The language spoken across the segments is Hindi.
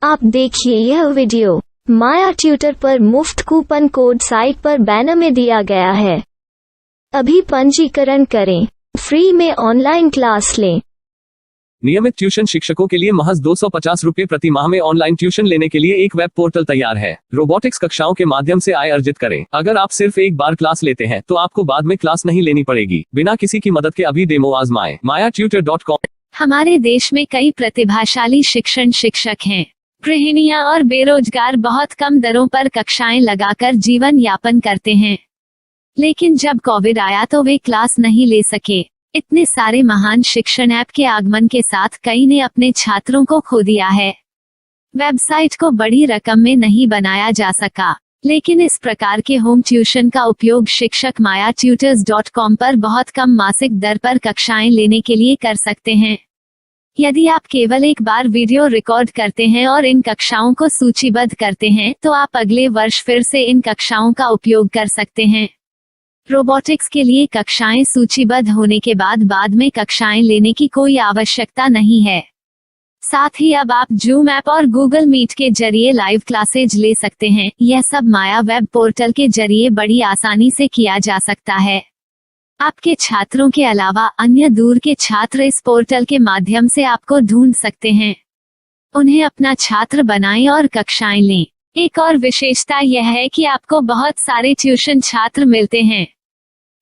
आप देखिए यह वीडियो माया ट्यूटर पर मुफ्त कूपन कोड साइट पर बैनर में दिया गया है। अभी पंजीकरण करें, फ्री में ऑनलाइन क्लास लें। नियमित ट्यूशन शिक्षकों के लिए महज 250 रुपये प्रति माह में ऑनलाइन ट्यूशन लेने के लिए एक वेब पोर्टल तैयार है। रोबोटिक्स कक्षाओं के माध्यम से आय अर्जित करें। अगर आप सिर्फ एक बार क्लास लेते हैं तो आपको बाद में क्लास नहीं लेनी पड़ेगी। बिना किसी की मदद के अभी डेमो आजमाएं। mayatutor.com। हमारे देश में कई प्रतिभाशाली शिक्षक हैं। गृहिणियां और बेरोजगार बहुत कम दरों पर कक्षाएं लगाकर जीवन यापन करते हैं, लेकिन जब कोविड आया तो वे क्लास नहीं ले सके। इतने सारे महान शिक्षण ऐप के आगमन के साथ कई ने अपने छात्रों को खो दिया है। वेबसाइट को बड़ी रकम में नहीं बनाया जा सका, लेकिन इस प्रकार के होम ट्यूशन का उपयोग शिक्षक mayatutors.com पर बहुत कम मासिक दर पर कक्षाएं लेने के लिए कर सकते हैं। यदि आप केवल एक बार वीडियो रिकॉर्ड करते हैं और इन कक्षाओं को सूचीबद्ध करते हैं तो आप अगले वर्ष फिर से इन कक्षाओं का उपयोग कर सकते हैं। रोबोटिक्स के लिए कक्षाएं सूचीबद्ध होने के बाद में कक्षाएं लेने की कोई आवश्यकता नहीं है। साथ ही अब आप जूम ऐप और गूगल मीट के जरिए लाइव क्लासेज ले सकते हैं। यह सब माया वेब पोर्टल के जरिए बड़ी आसानी से किया जा सकता है। आपके छात्रों के अलावा अन्य दूर के छात्र इस पोर्टल के माध्यम से आपको ढूंढ सकते हैं। उन्हें अपना छात्र बनाएं और कक्षाएं लें। एक और विशेषता यह है कि आपको बहुत सारे ट्यूशन छात्र मिलते हैं।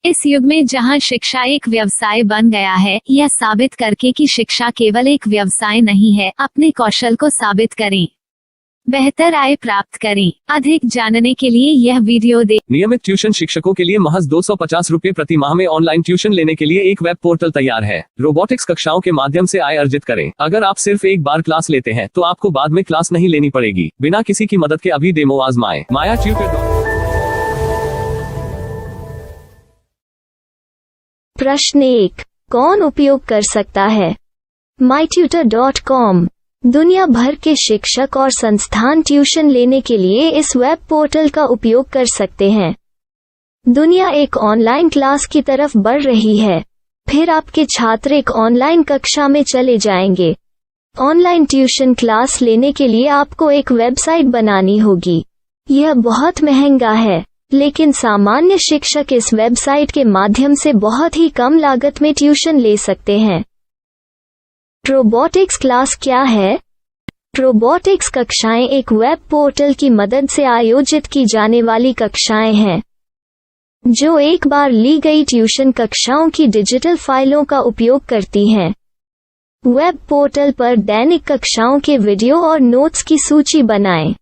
इस युग में जहां शिक्षा एक व्यवसाय बन गया है, यह साबित करके कि शिक्षा केवल एक व्यवसाय नहीं है, अपने कौशल को साबित करें, बेहतर आय प्राप्त करें। अधिक जानने के लिए यह वीडियो देखें। नियमित ट्यूशन शिक्षकों के लिए महज 250 रुपये प्रति माह में ऑनलाइन ट्यूशन लेने के लिए एक वेब पोर्टल तैयार है। रोबोटिक्स कक्षाओं के माध्यम से आय अर्जित करें। अगर आप सिर्फ एक बार क्लास लेते हैं तो आपको बाद में क्लास नहीं लेनी पड़ेगी। बिना किसी की मदद के अभी डेमो आजमाएं। mayatutor.com। प्रश्न 1, कौन उपयोग कर सकता है? mytutor.com दुनिया भर के शिक्षक और संस्थान ट्यूशन लेने के लिए इस वेब पोर्टल का उपयोग कर सकते हैं। दुनिया एक ऑनलाइन क्लास की तरफ बढ़ रही है, फिर आपके छात्र एक ऑनलाइन कक्षा में चले जाएंगे। ऑनलाइन ट्यूशन क्लास लेने के लिए आपको एक वेबसाइट बनानी होगी। यह बहुत महंगा है, लेकिन सामान्य शिक्षक इस वेबसाइट के माध्यम से बहुत ही कम लागत में ट्यूशन ले सकते हैं। रोबोटिक्स क्लास क्या है? रोबोटिक्स कक्षाएं एक वेब पोर्टल की मदद से आयोजित की जाने वाली कक्षाएं हैं, जो एक बार ली गई ट्यूशन कक्षाओं की डिजिटल फाइलों का उपयोग करती हैं। वेब पोर्टल पर दैनिक कक्षाओं के वीडियो और नोट्स की सूची बनाएं।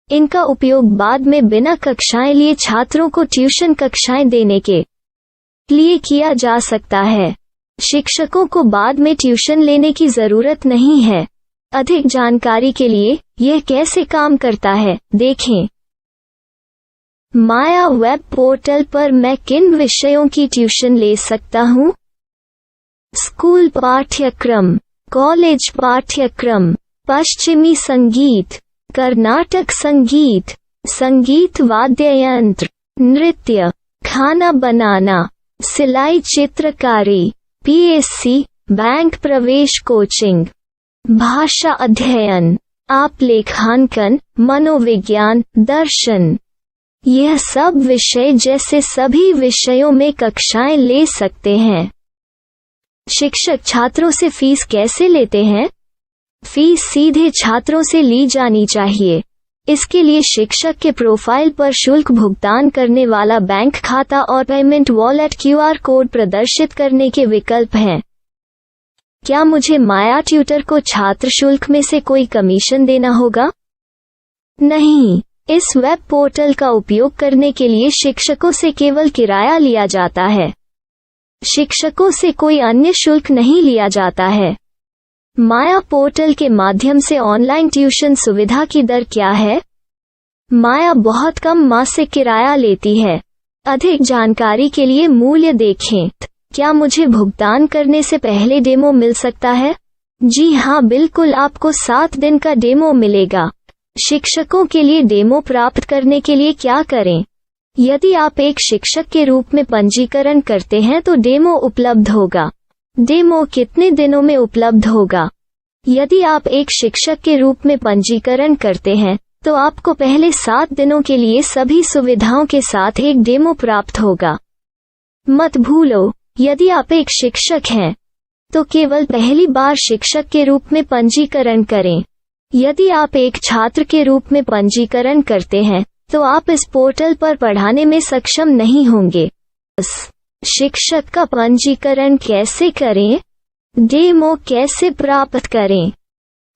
इनका उपयोग बाद में बिना कक्षाएं लिए छात्रों को ट्यूशन कक्षाएं देने के लिए किया जा सकता है। शिक्षकों को बाद में ट्यूशन लेने की जरूरत नहीं है। अधिक जानकारी के लिए यह कैसे काम करता है देखें। माया वेब पोर्टल पर मैं किन विषयों की ट्यूशन ले सकता हूँ? स्कूल पाठ्यक्रम, कॉलेज पाठ्यक्रम, पश्चिमी संगीत, कर्नाटक संगीत, संगीत वाद्य यंत्र, नृत्य, खाना बनाना, सिलाई चित्रकारी, पीएससी, बैंक प्रवेश कोचिंग, भाषा अध्ययन, आप लेखांकन, मनोविज्ञान, दर्शन। यह सब विषय जैसे सभी विषयों में कक्षाएं ले सकते हैं। शिक्षक छात्रों से फीस कैसे लेते हैं? फीस सीधे छात्रों से ली जानी चाहिए। इसके लिए शिक्षक के प्रोफाइल पर शुल्क भुगतान करने वाला बैंक खाता और पेमेंट वॉलेट क्यूआर कोड प्रदर्शित करने के विकल्प हैं। क्या मुझे माया ट्यूटर को छात्र शुल्क में से कोई कमीशन देना होगा? नहीं, इस वेब पोर्टल का उपयोग करने के लिए शिक्षकों से केवल किराया लिया जाता है। शिक्षकों से कोई अन्य शुल्क नहीं लिया जाता है। माया पोर्टल के माध्यम से ऑनलाइन ट्यूशन सुविधा की दर क्या है? माया बहुत कम मासिक किराया लेती है। अधिक जानकारी के लिए मूल्य देखें। क्या मुझे भुगतान करने से पहले डेमो मिल सकता है? जी हाँ, बिल्कुल, आपको 7 दिन का डेमो मिलेगा। शिक्षकों के लिए डेमो प्राप्त करने के लिए क्या करें? यदि आप एक शिक्षक के रूप में पंजीकरण करते हैं तो डेमो उपलब्ध होगा। डेमो कितने दिनों में उपलब्ध होगा? यदि आप एक शिक्षक के रूप में पंजीकरण करते हैं तो आपको पहले 7 दिनों के लिए सभी सुविधाओं के साथ एक डेमो प्राप्त होगा। मत भूलो, यदि आप एक शिक्षक हैं तो केवल पहली बार शिक्षक के रूप में पंजीकरण करें। यदि आप एक छात्र के रूप में पंजीकरण करते हैं तो आप इस पोर्टल पर पढ़ाने में सक्षम नहीं होंगे। शिक्षक का पंजीकरण कैसे करें? डेमो कैसे प्राप्त करें?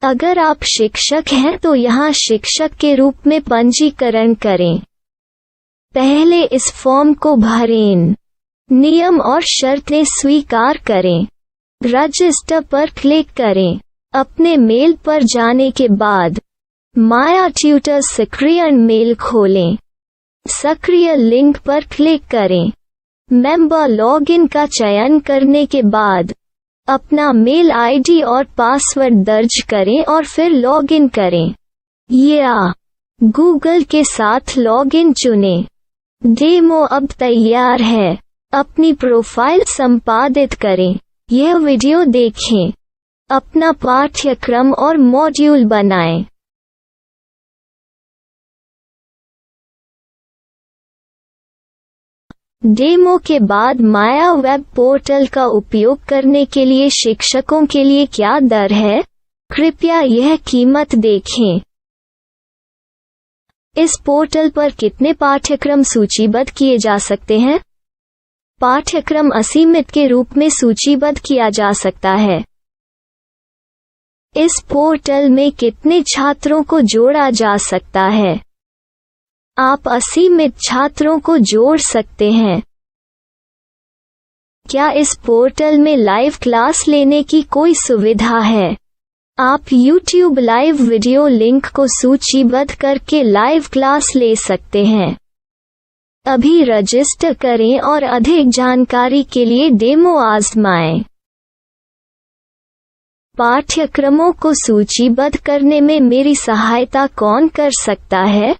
अगर आप शिक्षक हैं तो यहाँ शिक्षक के रूप में पंजीकरण करें। पहले इस फॉर्म को भरें, नियम और शर्तें स्वीकार करें, रजिस्टर पर क्लिक करें। अपने मेल पर जाने के बाद माया ट्यूटर सक्रिय मेल खोलें। सक्रिय लिंक पर क्लिक करें। मेंबर लॉगिन का चयन करने के बाद अपना मेल आईडी और पासवर्ड दर्ज करें और फिर लॉगिन करें या गूगल के साथ लॉगिन चुनें। डेमो अब तैयार है। अपनी प्रोफाइल संपादित करें। यह वीडियो देखें। अपना पाठ्यक्रम और मॉड्यूल बनाएं। डेमो के बाद माया वेब पोर्टल का उपयोग करने के लिए शिक्षकों के लिए क्या दर है? कृपया यह कीमत देखें। इस पोर्टल पर कितने पाठ्यक्रम सूचीबद्ध किए जा सकते हैं? पाठ्यक्रम असीमित के रूप में सूचीबद्ध किया जा सकता है। इस पोर्टल में कितने छात्रों को जोड़ा जा सकता है? आप असीमित छात्रों को जोड़ सकते हैं। क्या इस पोर्टल में लाइव क्लास लेने की कोई सुविधा है? आप YouTube लाइव वीडियो लिंक को सूचीबद्ध करके लाइव क्लास ले सकते हैं। अभी रजिस्टर करें और अधिक जानकारी के लिए डेमो आजमाएं। पाठ्यक्रमों को सूचीबद्ध करने में मेरी सहायता कौन कर सकता है?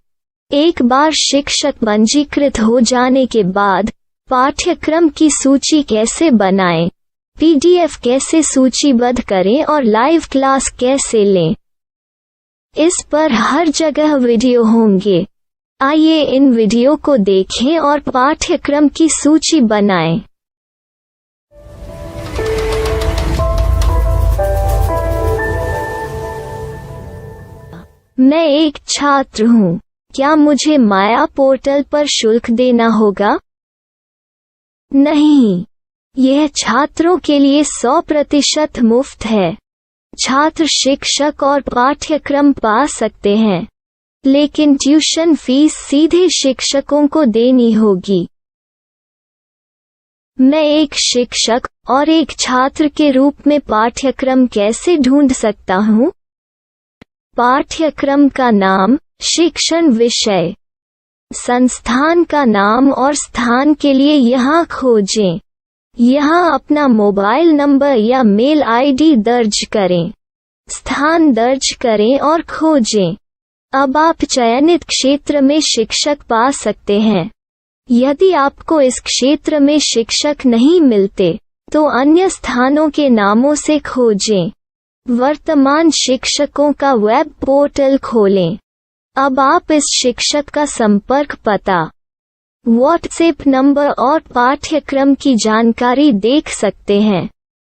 एक बार शिक्षक पंजीकृत हो जाने के बाद पाठ्यक्रम की सूची कैसे बनाएं, PDF कैसे सूचीबद्ध करें और लाइव क्लास कैसे लें, इस पर हर जगह वीडियो होंगे। आइए इन वीडियो को देखें और पाठ्यक्रम की सूची बनाएं। मैं एक छात्र हूँ। क्या मुझे माया पोर्टल पर शुल्क देना होगा? नहीं, यह छात्रों के लिए 100% मुफ्त है। छात्र शिक्षक और पाठ्यक्रम पा सकते हैं, लेकिन ट्यूशन फीस सीधे शिक्षकों को देनी होगी। मैं एक शिक्षक और एक छात्र के रूप में पाठ्यक्रम कैसे ढूंढ सकता हूँ? पाठ्यक्रम का नाम, शिक्षण विषय, संस्थान का नाम और स्थान के लिए यहाँ खोजें। यहाँ अपना मोबाइल नंबर या मेल आईडी दर्ज करें। स्थान दर्ज करें और खोजें। अब आप चयनित क्षेत्र में शिक्षक पा सकते हैं। यदि आपको इस क्षेत्र में शिक्षक नहीं मिलते तो अन्य स्थानों के नामों से खोजें। वर्तमान शिक्षकों का वेब पोर्टल खोलें। अब आप इस शिक्षक का संपर्क पता, व्हाट्सएप नंबर और पाठ्यक्रम की जानकारी देख सकते हैं।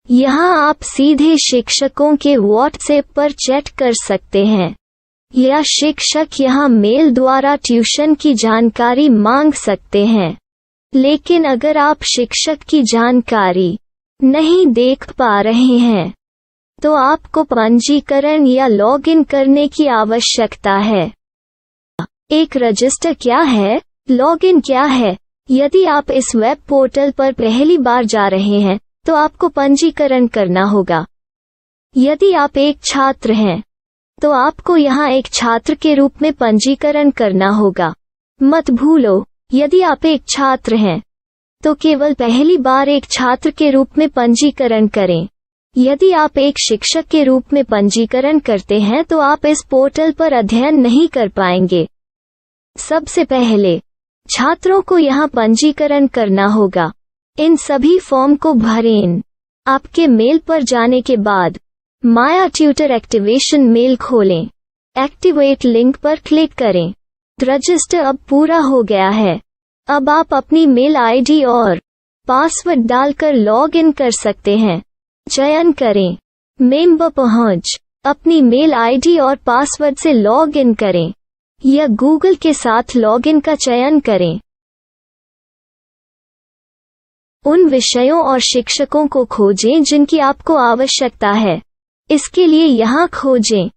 यहाँ आप सीधे शिक्षकों के व्हाट्सएप पर चैट कर सकते हैं या शिक्षक यहाँ मेल द्वारा ट्यूशन की जानकारी मांग सकते हैं। लेकिन अगर आप शिक्षक की जानकारी नहीं देख पा रहे हैं तो आपको पंजीकरण या लॉगिन करने की आवश्यकता है। एक रजिस्टर क्या है? लॉगिन क्या है? यदि आप इस वेब पोर्टल पर पहली बार जा रहे हैं तो आपको पंजीकरण करना होगा। यदि आप एक छात्र हैं तो आपको यहाँ एक छात्र के रूप में पंजीकरण करना होगा। मत भूलो, यदि आप एक छात्र हैं तो केवल पहली बार एक छात्र के रूप में पंजीकरण करें। यदि आप एक शिक्षक के रूप में पंजीकरण करते हैं तो आप इस पोर्टल पर अध्ययन नहीं कर पाएंगे। सबसे पहले छात्रों को यहाँ पंजीकरण करना होगा। इन सभी फॉर्म को भरें। आपके मेल पर जाने के बाद माया ट्यूटर एक्टिवेशन मेल खोलें। एक्टिवेट लिंक पर क्लिक करें। रजिस्टर अब पूरा हो गया है। अब आप अपनी मेल आईडी और पासवर्ड डालकर लॉग इन कर सकते हैं। चयन करें मेंबर पहुंच। अपनी मेल आईडी और पासवर्ड से लॉग इन करें या गूगल के साथ लॉगिन का चयन करें। उन विषयों और शिक्षकों को खोजें जिनकी आपको आवश्यकता है। इसके लिए यहाँ खोजें।